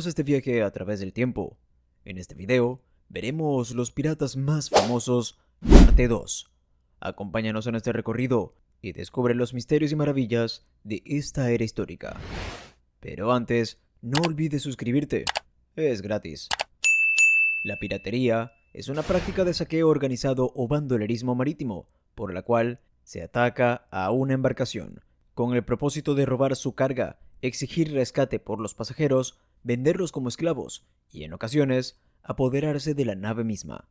Bienvenidos a este viaje a través del tiempo. En este video veremos los piratas más famosos, parte 2. Acompáñanos en este recorrido y descubre los misterios y maravillas de esta era histórica. Pero antes, no olvides suscribirte, es gratis. La piratería es una práctica de saqueo organizado o bandolerismo marítimo, por la cual se ataca a una embarcación, con el propósito de robar su carga, exigir rescate por los pasajeros, venderlos como esclavos y, en ocasiones, apoderarse de la nave misma.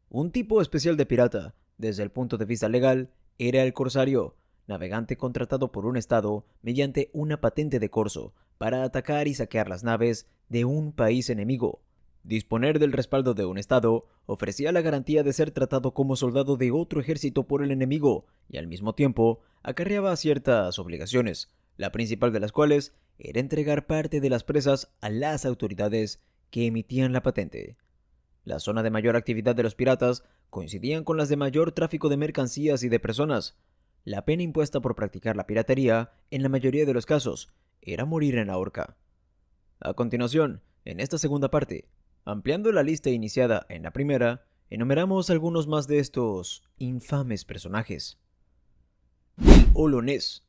Un tipo especial de pirata, desde el punto de vista legal, era el corsario, navegante contratado por un estado mediante una patente de corso para atacar y saquear las naves de un país enemigo. Disponer del respaldo de un estado ofrecía la garantía de ser tratado como soldado de otro ejército por el enemigo y al mismo tiempo acarreaba ciertas obligaciones, la principal de las cuales era entregar parte de las presas a las autoridades que emitían la patente. La zona de mayor actividad de los piratas coincidían con las de mayor tráfico de mercancías y de personas. La pena impuesta por practicar la piratería, en la mayoría de los casos, era morir en la horca. A continuación, en esta segunda parte, ampliando la lista iniciada en la primera, enumeramos algunos más de estos infames personajes. El Olonés.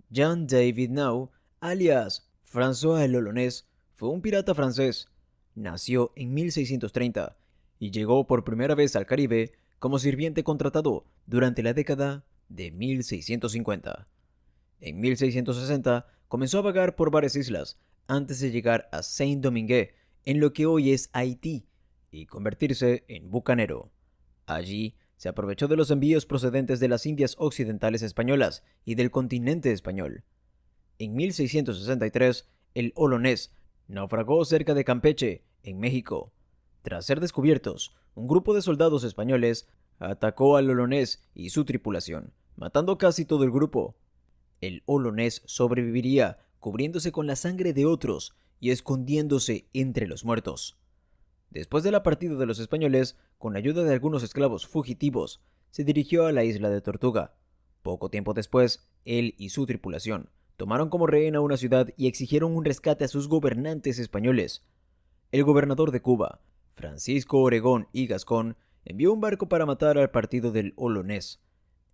Jean David Nau, alias François el Olonés, fue un pirata francés. Nació en 1630 y llegó por primera vez al Caribe como sirviente contratado durante la década de 1650. En 1660 comenzó a vagar por varias islas antes de llegar a Saint-Domingue, en lo que hoy es Haití, y convertirse en bucanero. Allí se aprovechó de los envíos procedentes de las Indias Occidentales españolas y del continente español. En 1663, el Olonés naufragó cerca de Campeche, en México. Tras ser descubiertos, un grupo de soldados españoles atacó al Olonés y su tripulación, matando casi todo el grupo. El Olonés sobreviviría cubriéndose con la sangre de otros y escondiéndose entre los muertos. Después de la partida de los españoles, con la ayuda de algunos esclavos fugitivos, se dirigió a la isla de Tortuga. Poco tiempo después, él y su tripulación tomaron como rehén a una ciudad y exigieron un rescate a sus gobernantes españoles. El gobernador de Cuba, Francisco Obregón y Gascón, envió un barco para matar al partido del Olonés.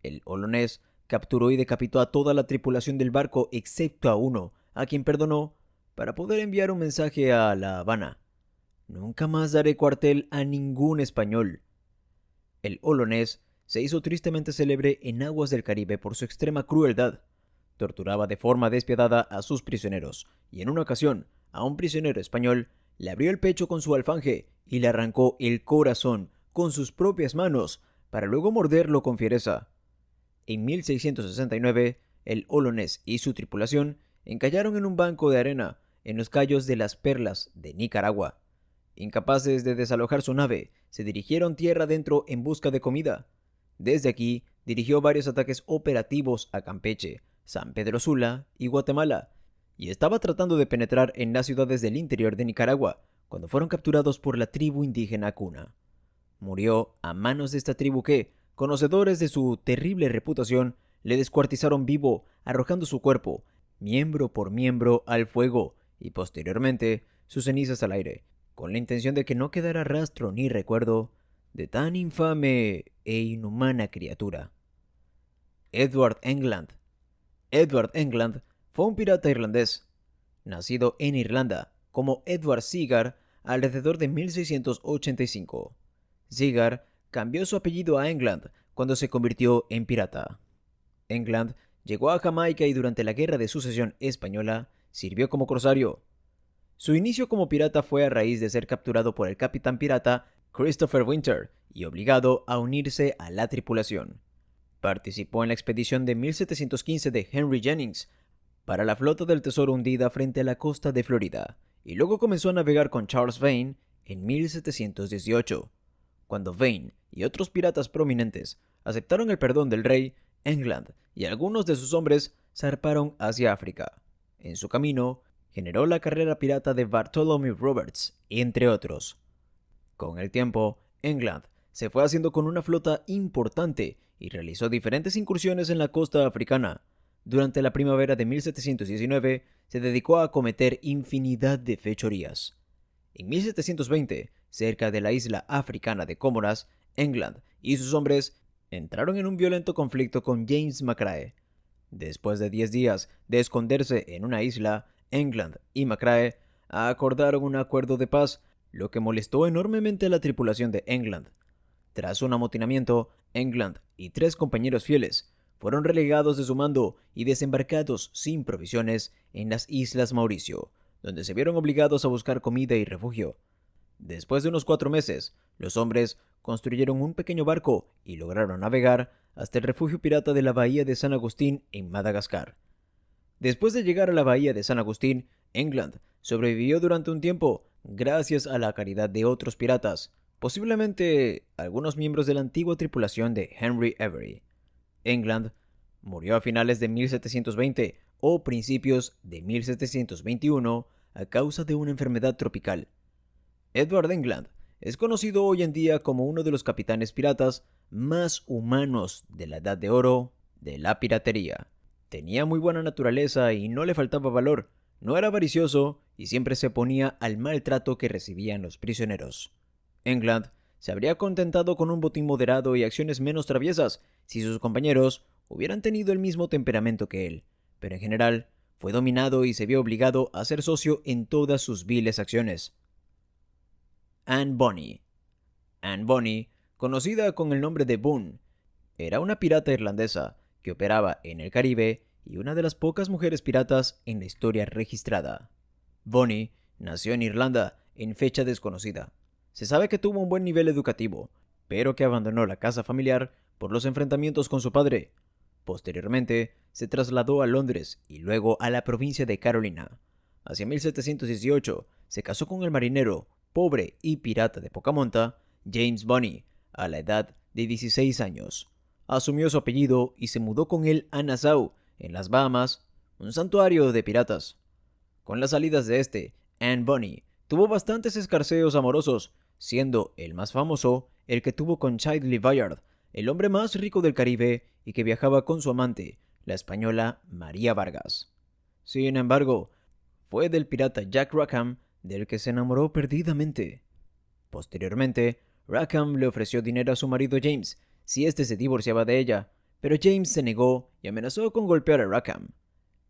El Olonés capturó y decapitó a toda la tripulación del barco excepto a uno, a quien perdonó, para poder enviar un mensaje a La Habana. Nunca más daré cuartel a ningún español. El Olonés se hizo tristemente célebre en aguas del Caribe por su extrema crueldad. Torturaba de forma despiadada a sus prisioneros, y en una ocasión, a un prisionero español, le abrió el pecho con su alfanje y le arrancó el corazón con sus propias manos, para luego morderlo con fiereza. En 1669, el Olonés y su tripulación encallaron en un banco de arena en los cayos de Las Perlas de Nicaragua. Incapaces de desalojar su nave, se dirigieron tierra adentro en busca de comida. Desde aquí, dirigió varios ataques operativos a Campeche, San Pedro Sula y Guatemala, y estaba tratando de penetrar en las ciudades del interior de Nicaragua, cuando fueron capturados por la tribu indígena Cuna. Murió a manos de esta tribu que, conocedores de su terrible reputación, le descuartizaron vivo, arrojando su cuerpo, miembro por miembro, al fuego, y posteriormente sus cenizas al aire, con la intención de que no quedara rastro ni recuerdo de tan infame e inhumana criatura. Edward England. Edward England fue un pirata irlandés, nacido en Irlanda como Edward Seagar alrededor de 1685. Seagar cambió su apellido a England cuando se convirtió en pirata. England llegó a Jamaica y durante la Guerra de Sucesión Española sirvió como corsario. Su inicio como pirata fue a raíz de ser capturado por el capitán pirata Christopher Winter y obligado a unirse a la tripulación. Participó en la expedición de 1715 de Henry Jennings para la flota del tesoro hundida frente a la costa de Florida, y luego comenzó a navegar con Charles Vane en 1718. Cuando Vane y otros piratas prominentes aceptaron el perdón del rey, England y algunos de sus hombres zarparon hacia África. En su camino, generó la carrera pirata de Bartholomew Roberts, entre otros. Con el tiempo, England se fue haciendo con una flota importante y realizó diferentes incursiones en la costa africana. durante la primavera de 1719 se dedicó a cometer infinidad de fechorías. En 1720, cerca de la isla africana de Comoras, England y sus hombres entraron en un violento conflicto con James McCrae. Después de 10 días de esconderse en una isla, England y McCrae acordaron un acuerdo de paz, lo que molestó enormemente a la tripulación de England. Tras un amotinamiento, England y 3 compañeros fieles fueron relegados de su mando y desembarcados sin provisiones en las Islas Mauricio, donde se vieron obligados a buscar comida y refugio. Después de unos 4 meses, los hombres construyeron un pequeño barco y lograron navegar hasta el refugio pirata de la bahía de San Agustín en Madagascar. Después de llegar a la bahía de San Agustín, England sobrevivió durante un tiempo gracias a la caridad de otros piratas, posiblemente algunos miembros de la antigua tripulación de Henry Avery. England murió a finales de 1720 o principios de 1721 a causa de una enfermedad tropical. Edward England es conocido hoy en día como uno de los capitanes piratas más humanos de la Edad de Oro de la piratería. Tenía muy buena naturaleza y no le faltaba valor, no era avaricioso y siempre se oponía al maltrato que recibían los prisioneros. England se habría contentado con un botín moderado y acciones menos traviesas si sus compañeros hubieran tenido el mismo temperamento que él, pero en general fue dominado y se vio obligado a ser socio en todas sus viles acciones. Anne Bonny. Anne Bonny, conocida con el nombre de Boone, era una pirata irlandesa que operaba en el Caribe y una de las pocas mujeres piratas en la historia registrada. Bonny nació en Irlanda en fecha desconocida. Se sabe que tuvo un buen nivel educativo, pero que abandonó la casa familiar por los enfrentamientos con su padre. Posteriormente, se trasladó a Londres y luego a la provincia de Carolina. Hacia 1718, se casó con el marinero, pobre y pirata de poca monta, James Bonny, a la edad de 16 años. Asumió su apellido y se mudó con él a Nassau, en las Bahamas, un santuario de piratas. Con las salidas de Anne Bonny tuvo bastantes escarceos amorosos, siendo el más famoso el que tuvo con Chidley Bayard, el hombre más rico del Caribe y que viajaba con su amante, la española María Vargas. Sin embargo, fue del pirata Jack Rackham del que se enamoró perdidamente. Posteriormente, Rackham le ofreció dinero a su marido James si éste se divorciaba de ella, pero James se negó y amenazó con golpear a Rackham.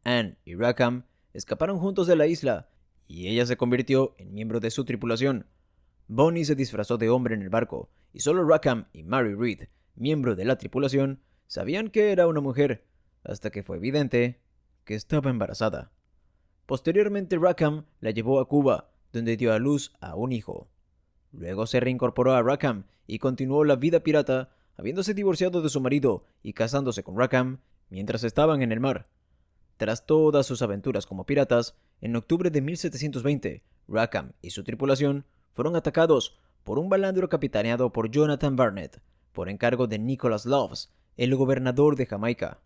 Anne y Rackham escaparon juntos de la isla y ella se convirtió en miembro de su tripulación. Bonny se disfrazó de hombre en el barco y solo Rackham y Mary Read, miembro de la tripulación, sabían que era una mujer, hasta que fue evidente que estaba embarazada. Posteriormente Rackham la llevó a Cuba, donde dio a luz a un hijo. Luego se reincorporó a Rackham y continuó la vida pirata, habiéndose divorciado de su marido y casándose con Rackham mientras estaban en el mar. Tras todas sus aventuras como piratas, en octubre de 1720, Rackham y su tripulación fueron atacados por un balandro capitaneado por Jonathan Barnett, por encargo de Nicholas Loves, el gobernador de Jamaica.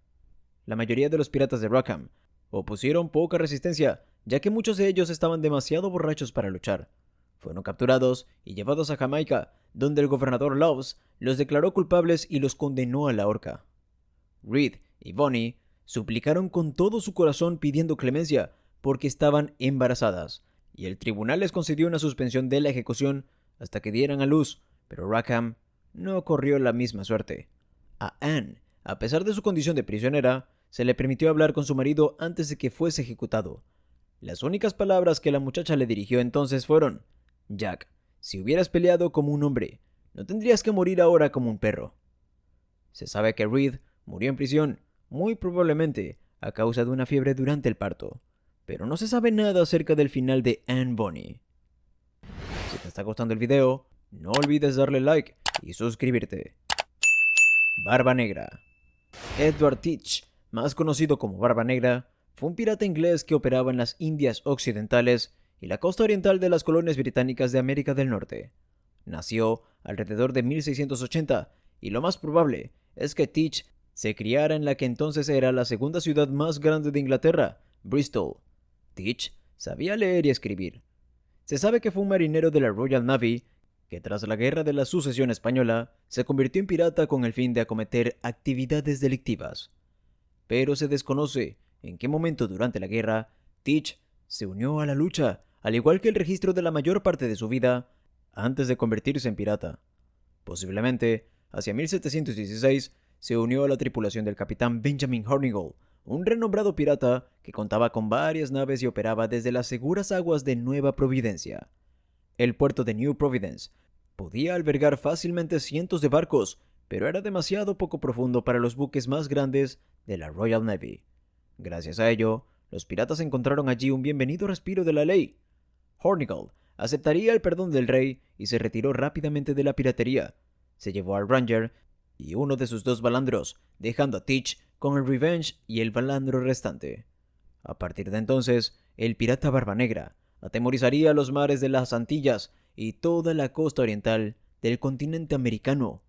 La mayoría de los piratas de Rackham opusieron poca resistencia, ya que muchos de ellos estaban demasiado borrachos para luchar. Fueron capturados y llevados a Jamaica, donde el gobernador Loves los declaró culpables y los condenó a la horca. Reed y Bonny suplicaron con todo su corazón pidiendo clemencia porque estaban embarazadas, y el tribunal les concedió una suspensión de la ejecución hasta que dieran a luz, pero Rackham no corrió la misma suerte. A Anne, a pesar de su condición de prisionera, se le permitió hablar con su marido antes de que fuese ejecutado. Las únicas palabras que la muchacha le dirigió entonces fueron: «Jack, si hubieras peleado como un hombre, no tendrías que morir ahora como un perro». Se sabe que Reed murió en prisión, muy probablemente a causa de una fiebre durante el parto, pero no se sabe nada acerca del final de Anne Bonny. Si te está gustando el video, no olvides darle like y suscribirte. Barba Negra. Edward Teach, más conocido como Barba Negra, fue un pirata inglés que operaba en las Indias Occidentales y la costa oriental de las colonias británicas de América del Norte. Nació alrededor de 1680 y lo más probable es que Teach se criara en la que entonces era la segunda ciudad más grande de Inglaterra, Bristol. Teach sabía leer y escribir. Se sabe que fue un marinero de la Royal Navy que tras la Guerra de la Sucesión Española se convirtió en pirata con el fin de acometer actividades delictivas. pero se desconoce en qué momento durante la guerra Teach se unió a la lucha, al igual que el registro de la mayor parte de su vida antes de convertirse en pirata. Posiblemente, hacia 1716, se unió a la tripulación del capitán Benjamin Hornigold, un renombrado pirata que contaba con varias naves y operaba desde las seguras aguas de Nueva Providencia. El puerto de New Providence podía albergar fácilmente cientos de barcos, pero era demasiado poco profundo para los buques más grandes de la Royal Navy. Gracias a ello, los piratas encontraron allí un bienvenido respiro de la ley. Hornigold aceptaría el perdón del rey y se retiró rápidamente de la piratería. Se llevó al Ranger y uno de sus dos balandros, dejando a Teach con el Revenge y el balandro restante. A partir de entonces, el pirata Barba Negra atemorizaría los mares de las Antillas y toda la costa oriental del continente americano.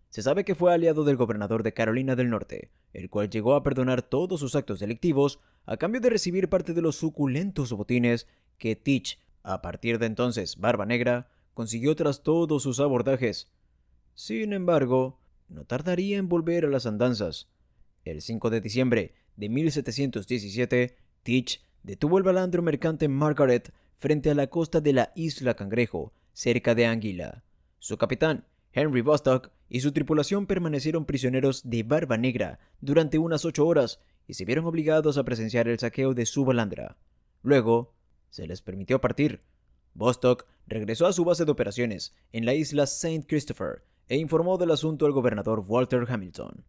Se sabe que fue aliado del gobernador de Carolina del Norte, el cual llegó a perdonar todos sus actos delictivos a cambio de recibir parte de los suculentos botines que Teach, a partir de entonces Barba Negra, consiguió tras todos sus abordajes. Sin embargo, no tardaría en volver a las andanzas. El 5 de diciembre de 1717, Teach detuvo el balandro mercante Margaret frente a la costa de la isla Cangrejo, cerca de Anguila. Su capitán, Henry Bostock, y su tripulación permanecieron prisioneros de Barba Negra durante unas 8 horas y se vieron obligados a presenciar el saqueo de su balandra. Luego, se les permitió partir. Bostock regresó a su base de operaciones en la isla Saint Christopher e informó del asunto al gobernador Walter Hamilton.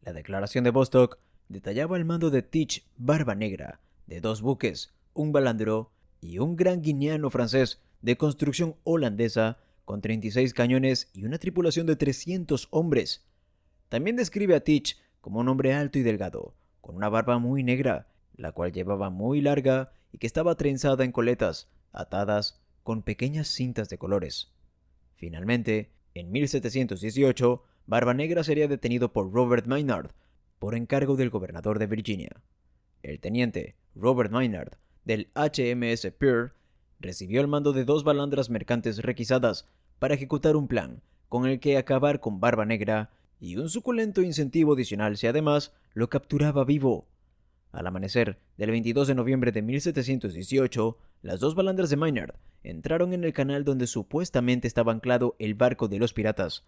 La declaración de Bostock detallaba el mando de Teach Barba Negra de 2 buques, un balandro y un gran guineano francés de construcción holandesa con 36 cañones y una tripulación de 300 hombres. También describe a Teach como un hombre alto y delgado, con una barba muy negra, la cual llevaba muy larga y que estaba trenzada en coletas, atadas con pequeñas cintas de colores. Finalmente, en 1718, Barba Negra sería detenido por Robert Maynard, por encargo del gobernador de Virginia. El teniente Robert Maynard, del HMS Pearl, recibió el mando de 2 balandras mercantes requisadas para ejecutar un plan con el que acabar con Barba Negra y un suculento incentivo adicional si además lo capturaba vivo. Al amanecer del 22 de noviembre de 1718, las 2 balandras de Maynard entraron en el canal donde supuestamente estaba anclado el barco de los piratas.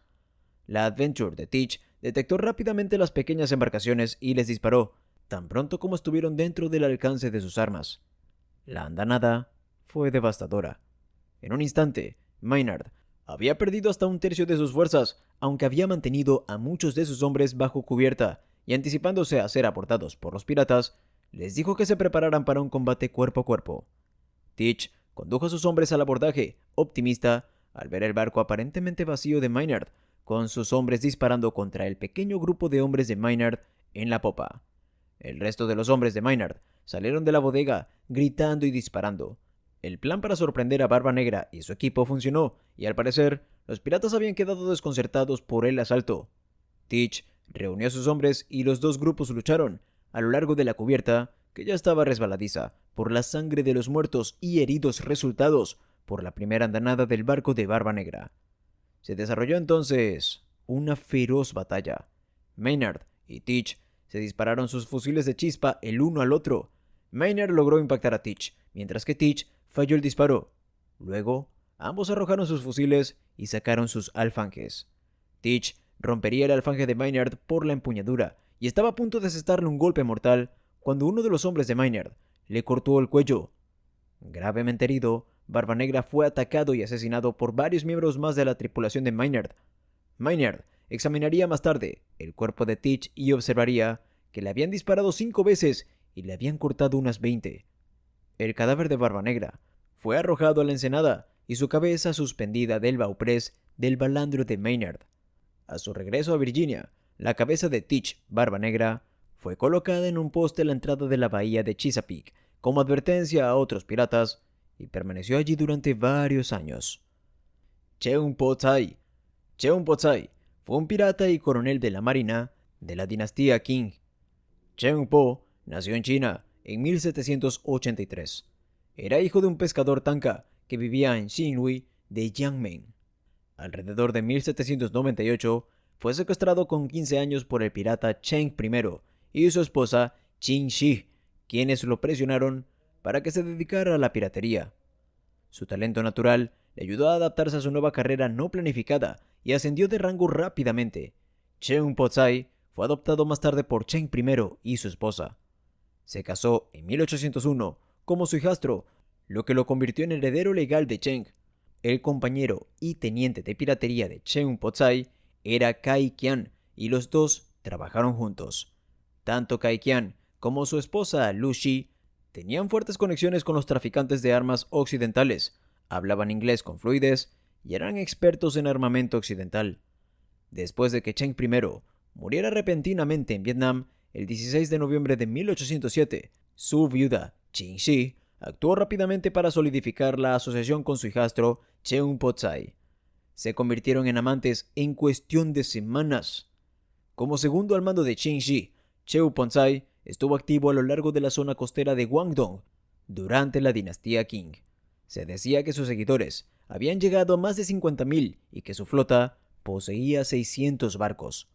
La Adventure de Teach detectó rápidamente las pequeñas embarcaciones y les disparó, tan pronto como estuvieron dentro del alcance de sus armas. La andanada fue devastadora. En un instante, Maynard había perdido hasta 1/3 de sus fuerzas, aunque había mantenido a muchos de sus hombres bajo cubierta, y anticipándose a ser abordados por los piratas, les dijo que se prepararan para un combate cuerpo a cuerpo. Teach condujo a sus hombres al abordaje, optimista, al ver el barco aparentemente vacío de Maynard, con sus hombres disparando contra el pequeño grupo de hombres de Maynard en la popa. El resto de los hombres de Maynard salieron de la bodega gritando y disparando. El plan para sorprender a Barba Negra y su equipo funcionó, y al parecer, los piratas habían quedado desconcertados por el asalto. Teach reunió a sus hombres y los 2 grupos lucharon a lo largo de la cubierta, que ya estaba resbaladiza por la sangre de los muertos y heridos resultados por la primera andanada del barco de Barba Negra. Se desarrolló entonces una feroz batalla. Maynard y Teach se dispararon sus fusiles de chispa el uno al otro. Maynard logró impactar a Teach, mientras que Teach falló el disparo. Luego, ambos arrojaron sus fusiles y sacaron sus alfanjes. Teach rompería el alfanje de Maynard por la empuñadura y estaba a punto de asestarle un golpe mortal cuando uno de los hombres de Maynard le cortó el cuello. Gravemente herido, Barba Negra fue atacado y asesinado por varios miembros más de la tripulación de Maynard. Maynard examinaría más tarde el cuerpo de Teach y observaría que le habían disparado 5 veces y le habían cortado unas 20. El cadáver de Barba Negra fue arrojado a la ensenada y su cabeza suspendida del bauprés del balandro de Maynard. A su regreso a Virginia, la cabeza de Teach Barba Negra fue colocada en un poste a la entrada de la bahía de Chesapeake como advertencia a otros piratas y permaneció allí durante varios años. Cheung Po Tsai. Cheung Po Tsai fue un pirata y coronel de la marina de la dinastía Qing. Cheung Po nació en China en 1783. Era hijo de un pescador tanka que vivía en Xinhui de Jiangmen. Alrededor de 1798 fue secuestrado con 15 años por el pirata Cheng I y su esposa Qin Shi, quienes lo presionaron para que se dedicara a la piratería. Su talento natural le ayudó a adaptarse a su nueva carrera no planificada y ascendió de rango rápidamente. Cheung Po Tsai fue adoptado más tarde por Cheng I y su esposa. Se casó en 1801 como su hijastro, lo que lo convirtió en heredero legal de Cheng. El compañero y teniente de piratería de Cheung Po Tsai era Cai Qian y los dos trabajaron juntos. Tanto Cai Qian como su esposa Lu Shi tenían fuertes conexiones con los traficantes de armas occidentales, hablaban inglés con fluidez y eran expertos en armamento occidental. Después de que Cheng I muriera repentinamente en Vietnam el 16 de noviembre de 1807, su viuda, Qin Shi, actuó rápidamente para solidificar la asociación con su hijastro Cheung Po Tsai. Se convirtieron en amantes en cuestión de semanas. Como segundo al mando de Qin Shi, Cheung Po Tsai estuvo activo a lo largo de la zona costera de Guangdong durante la dinastía Qing. Se decía que sus seguidores habían llegado a más de 50.000 y que su flota poseía 600 barcos.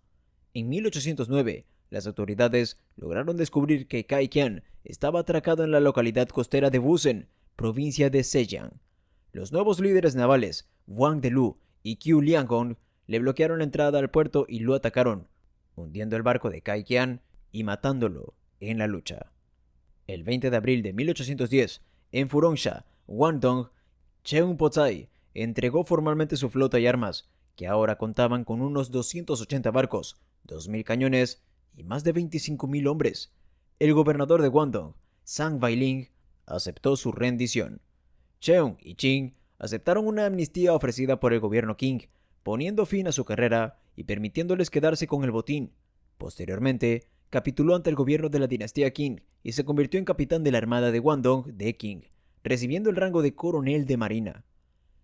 En 1809, las autoridades lograron descubrir que Cai Qian estaba atracado en la localidad costera de Wusen, provincia de Zhejiang. Los nuevos líderes navales, Wang Delu y Qiu Liangong, le bloquearon la entrada al puerto y lo atacaron, hundiendo el barco de Cai Qian y matándolo en la lucha. El 20 de abril de 1810, en Furongsha, Guangdong, Cheung Po Tsai entregó formalmente su flota y armas, que ahora contaban con unos 280 barcos, 2.000 cañones y más de 25.000 hombres. El gobernador de Guangdong, Zhang Bailing, aceptó su rendición. Cheung y Qin aceptaron una amnistía ofrecida por el gobierno Qing, poniendo fin a su carrera y permitiéndoles quedarse con el botín. Posteriormente, capituló ante el gobierno de la dinastía Qing y se convirtió en capitán de la armada de Guangdong de Qing, recibiendo el rango de coronel de marina.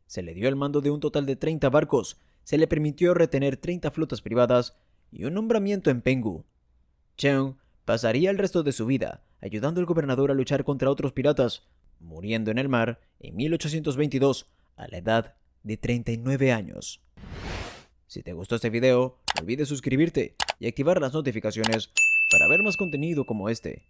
Se le dio el mando de un total de 30 barcos, se le permitió retener 30 flotas privadas y un nombramiento en Penghu. Cheung pasaría el resto de su vida ayudando al gobernador a luchar contra otros piratas, muriendo en el mar en 1822 a la edad de 39 años. Si te gustó este video, no olvides suscribirte y activar las notificaciones para ver más contenido como este.